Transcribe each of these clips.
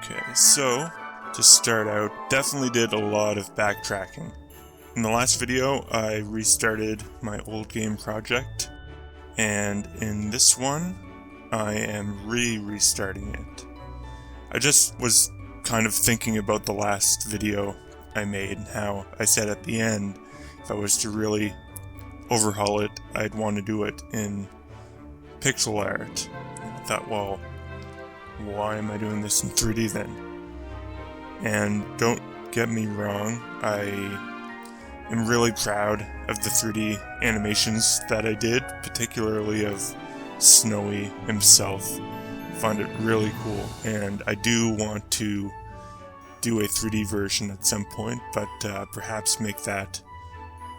Okay, so to start out, definitely did a lot of backtracking. In the last video, I restarted my old game project, and in this one, I am restarting it. I just was kind of thinking about the last video I made, and how I said at the end, if I was to really overhaul it, I'd want to do it in pixel art. And I thought, well, why am I doing this in 3D then? And don't get me wrong, I am really proud of the 3D animations that I did, particularly of Snowy himself. I find it really cool, and I do want to do a 3D version at some point, but perhaps make that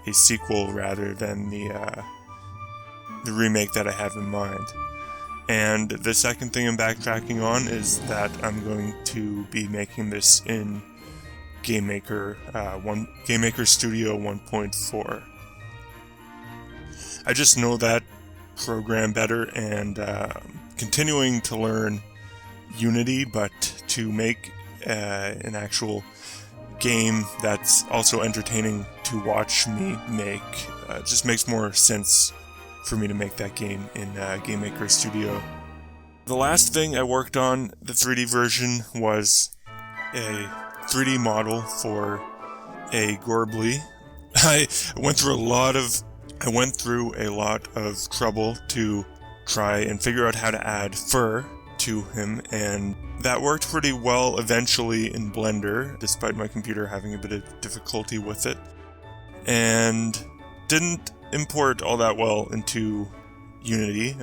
a sequel rather than the remake that I have in mind. And the second thing I'm backtracking on is that I'm going to be making this in GameMaker Studio 1.4. I just know that program better, and continuing to learn Unity, but to make an actual game that's also entertaining to watch me make just makes more sense for me to make that game in GameMaker Studio. The last thing I worked on, the 3D version, was a 3D model for a Gorbly. I went through a lot of trouble to try and figure out how to add fur to him, and that worked pretty well eventually in Blender, despite my computer having a bit of difficulty with it, and didn't import all that well into Unity,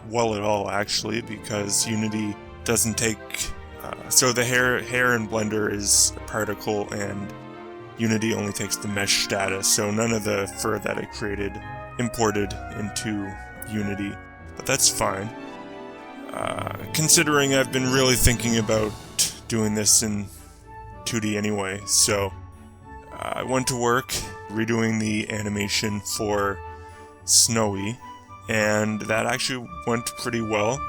well at all actually, because Unity doesn't take, so the hair in Blender is a particle, and Unity only takes the mesh data, so none of the fur that I created imported into Unity, but that's fine. Considering I've been really thinking about doing this in 2D anyway, so I went to work redoing the animation for Snowy, and that actually went pretty well.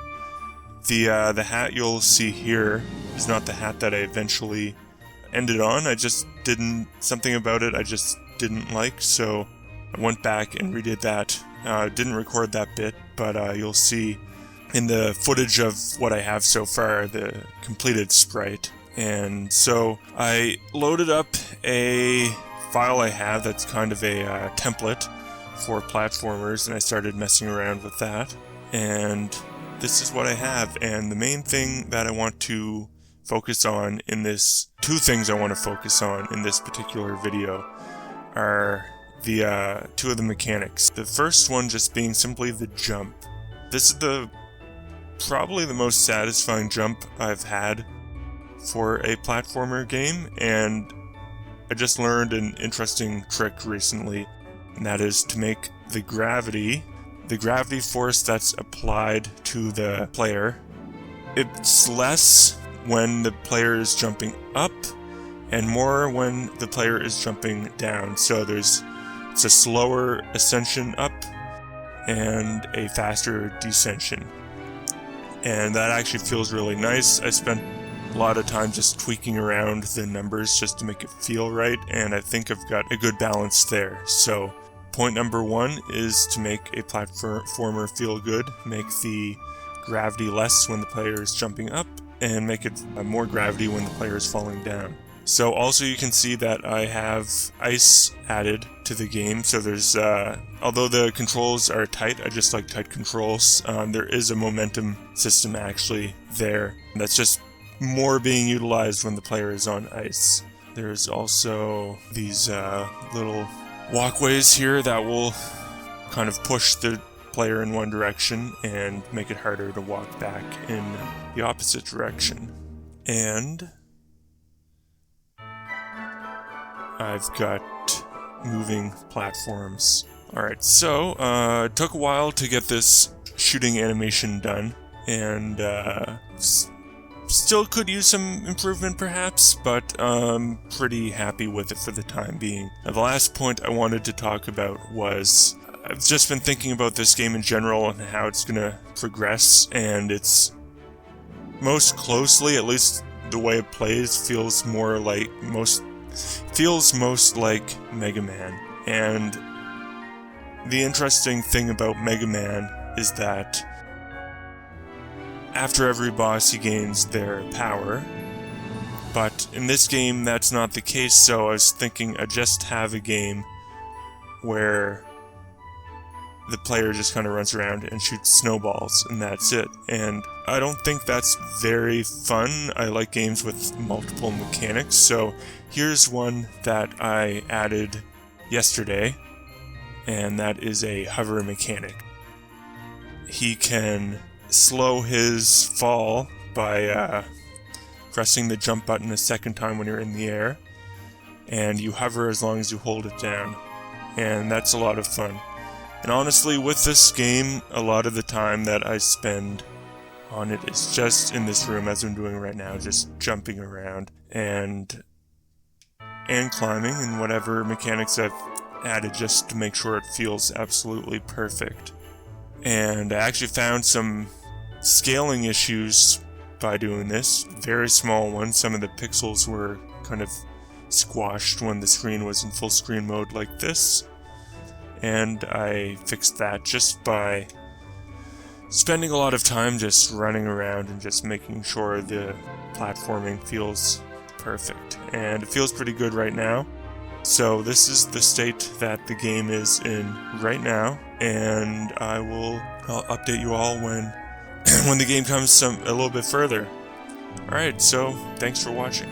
The hat you'll see here is not the hat that I eventually ended on. I just something about it I just didn't like, so I went back and redid that. Didn't record that bit, but you'll see in the footage of what I have so far the completed sprite. And so I loaded up a file I have that's kind of a template for platformers, and I started messing around with that, and this is what I have. And the main thing that I want to focus on in this, two things I want to focus on in this particular video are the two of the mechanics. The first one just being simply the jump. This is probably the most satisfying jump I've had for a platformer game, and I just learned an interesting trick recently, and that is to make the gravity force that's applied to the player, it's less when the player is jumping up and more when the player is jumping down. So it's a slower ascension up and a faster descension. And that actually feels really nice. I spent a lot of time just tweaking around the numbers just to make it feel right, and I think I've got a good balance there. So point number one is to make a platformer feel good, make the gravity less when the player is jumping up, and make it more gravity when the player is falling down. So also you can see that I have ice added to the game, so there's, although the controls are tight, I just like tight controls, there is a momentum system actually there. That's just more being utilized when the player is on ice. There's also these little walkways here that will kind of push the player in one direction and make it harder to walk back in the opposite direction. And I've got moving platforms. Alright, so it took a while to get this shooting animation done, and still could use some improvement perhaps, but I'm pretty happy with it for the time being. Now, the last point I wanted to talk about was I've just been thinking about this game in general and how it's going to progress, and it's most closely, at least the way it plays feels most like Mega Man. And the interesting thing about Mega Man is that after every boss he gains their power, but in this game that's not the case, so I was thinking I'd just have a game where the player just kind of runs around and shoots snowballs, and that's it. And I don't think that's very fun. I like games with multiple mechanics, so here's one that I added yesterday, and that is a hover mechanic. He can slow his fall by pressing the jump button a second time when you're in the air, and you hover as long as you hold it down, and that's a lot of fun. And honestly, with this game, a lot of the time that I spend on it is just in this room, as I'm doing right now, just jumping around and climbing, and whatever mechanics I've added just to make sure it feels absolutely perfect. And I actually found some scaling issues by doing this, very small ones. Some of the pixels were kind of squashed when the screen was in full screen mode like this, and I fixed that just by spending a lot of time just running around and just making sure the platforming feels perfect. And it feels pretty good right now. So this is the state that the game is in right now, and I'll update you all when when the game comes a little bit further. Alright, so thanks for watching.